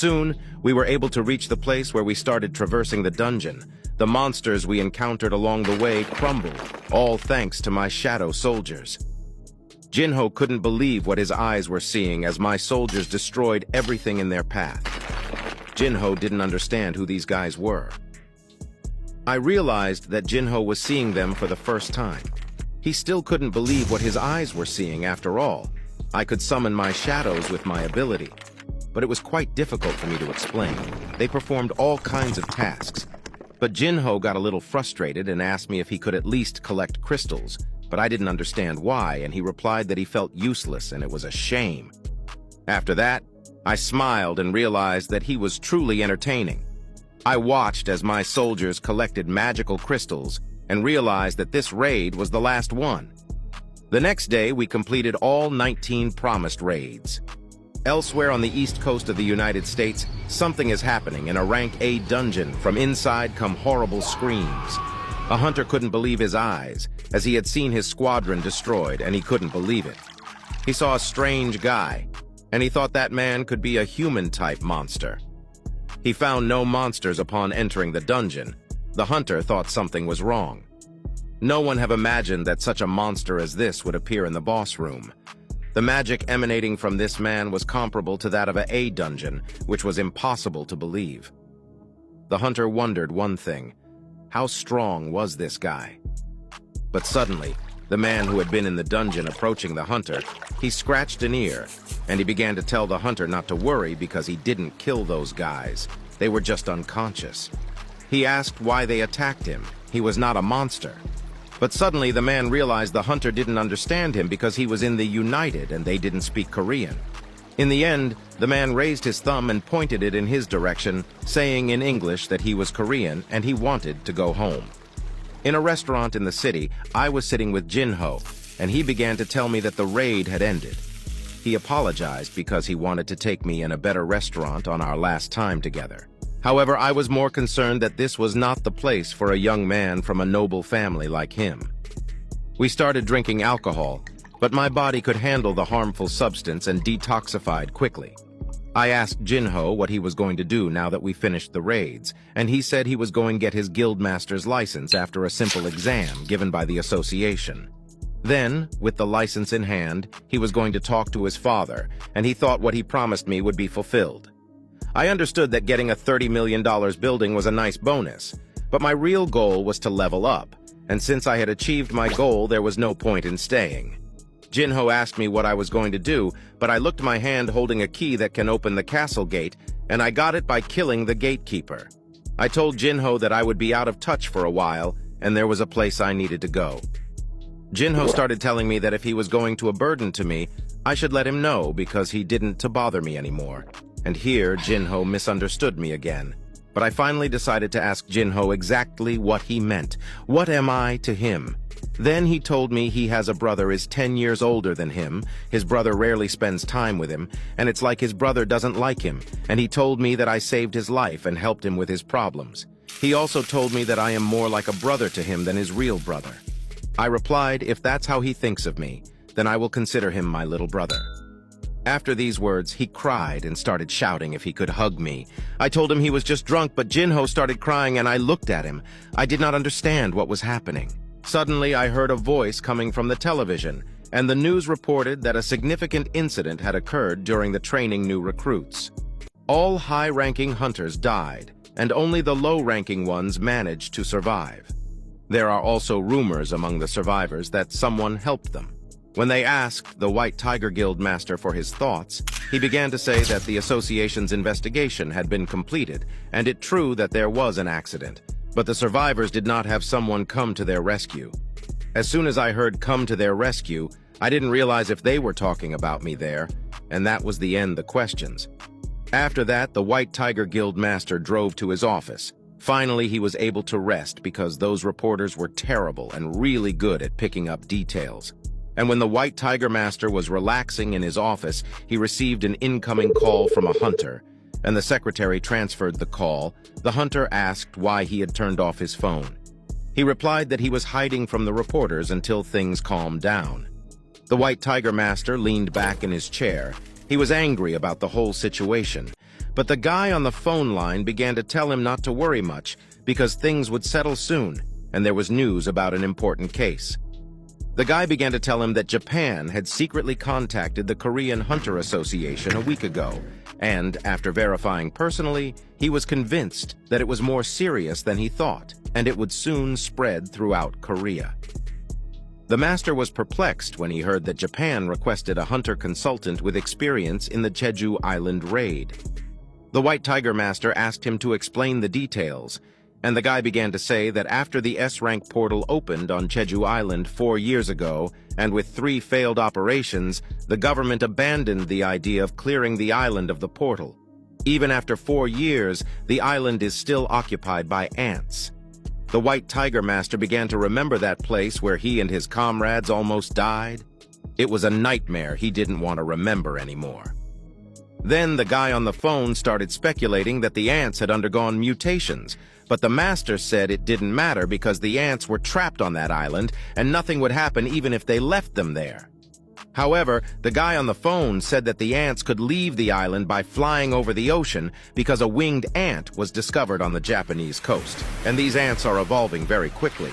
Soon, we were able to reach the place where we started traversing the dungeon. The monsters we encountered along the way crumbled, all thanks to my shadow soldiers. Jinho couldn't believe what his eyes were seeing as my soldiers destroyed everything in their path. Jinho didn't understand who these guys were. I realized that Jinho was seeing them for the first time. He still couldn't believe what his eyes were seeing after all. I could summon my shadows with my ability, but it was quite difficult for me to explain. They performed all kinds of tasks. But Jinho got a little frustrated and asked me if he could at least collect crystals, but I didn't understand why, and he replied that he felt useless and it was a shame. After that, I smiled and realized that he was truly entertaining. I watched as my soldiers collected magical crystals and realized that this raid was the last one. The next day, we completed all 19 promised raids. Elsewhere on the east coast of the United States, something is happening in a rank A dungeon. From inside come horrible screams. A hunter couldn't believe his eyes, as he had seen his squadron destroyed, and he couldn't believe it. He saw a strange guy, and he thought that man could be a human-type monster. He found no monsters upon entering the dungeon. The hunter thought something was wrong. No one have imagined that such a monster as this would appear in the boss room. The magic emanating from this man was comparable to that of an A dungeon, which was impossible to believe. The hunter wondered one thing: how strong was this guy? But suddenly, the man who had been in the dungeon approaching the hunter, he scratched an ear, and he began to tell the hunter not to worry because he didn't kill those guys. They were just unconscious. He asked why they attacked him. He was not a monster. But suddenly the man realized the hunter didn't understand him because he was in the United and they didn't speak Korean. In the end, the man raised his thumb and pointed it in his direction, saying in English that he was Korean and he wanted to go home. In a restaurant in the city, I was sitting with Jinho, and he began to tell me that the raid had ended. He apologized because he wanted to take me in a better restaurant on our last time together. However, I was more concerned that this was not the place for a young man from a noble family like him. We started drinking alcohol, but my body could handle the harmful substance and detoxified quickly. I asked Jinho what he was going to do now that we finished the raids, and he said he was going to get his guildmaster's license after a simple exam given by the association. Then, with the license in hand, he was going to talk to his father, and he thought what he promised me would be fulfilled. I understood that getting a $30 million building was a nice bonus, but my real goal was to level up, and since I had achieved my goal, there was no point in staying. Jinho asked me what I was going to do, but I looked my hand holding a key that can open the castle gate, and I got it by killing the gatekeeper. I told Jinho that I would be out of touch for a while, and there was a place I needed to go. Jinho started telling me that if he was going to a burden to me, I should let him know because he didn't to bother me anymore. And here, Jinho misunderstood me again. But I finally decided to ask Jinho exactly what he meant. What am I to him? Then he told me he has a brother is 10 years older than him, his brother rarely spends time with him, and it's like his brother doesn't like him, and he told me that I saved his life and helped him with his problems. He also told me that I am more like a brother to him than his real brother. I replied, if that's how he thinks of me, then I will consider him my little brother. After these words, he cried and started shouting if he could hug me. I told him he was just drunk, but Jinho started crying and I looked at him. I did not understand what was happening. Suddenly, I heard a voice coming from the television, and the news reported that a significant incident had occurred during the training new recruits. All high-ranking hunters died, and only the low-ranking ones managed to survive. There are also rumors among the survivors that someone helped them. When they asked the White Tiger Guild master for his thoughts, he began to say that the association's investigation had been completed, and it true that there was an accident, but the survivors did not have someone come to their rescue. As soon as I heard come to their rescue, I didn't realize if they were talking about me there, and that was the end of the questions. After that, the White Tiger Guild master drove to his office. Finally, he was able to rest because those reporters were terrible and really good at picking up details. And when the White Tiger Master was relaxing in his office, he received an incoming call from a hunter, and the secretary transferred the call. The hunter asked why he had turned off his phone. He replied that he was hiding from the reporters until things calmed down. The White Tiger Master leaned back in his chair. He was angry about the whole situation, But the guy on the phone line began to tell him not to worry much because things would settle soon, and there was news about an important case. The guy began to tell him that Japan had secretly contacted the Korean Hunter Association a week ago, and after verifying personally, he was convinced that it was more serious than he thought, and it would soon spread throughout Korea. The master was perplexed when he heard that Japan requested a hunter consultant with experience in the Jeju Island raid. The White Tiger Master asked him to explain the details, and the guy began to say that after the S-rank portal opened on Jeju Island 4 years ago, and with 3 failed operations, the government abandoned the idea of clearing the island of the portal. Even after 4 years, the island is still occupied by ants. The White Tiger Master began to remember that place where he and his comrades almost died. It was a nightmare he didn't want to remember anymore. Then the guy on the phone started speculating that the ants had undergone mutations, but the master said it didn't matter because the ants were trapped on that island and nothing would happen even if they left them there. However, the guy on the phone said that the ants could leave the island by flying over the ocean because a winged ant was discovered on the Japanese coast, and these ants are evolving very quickly.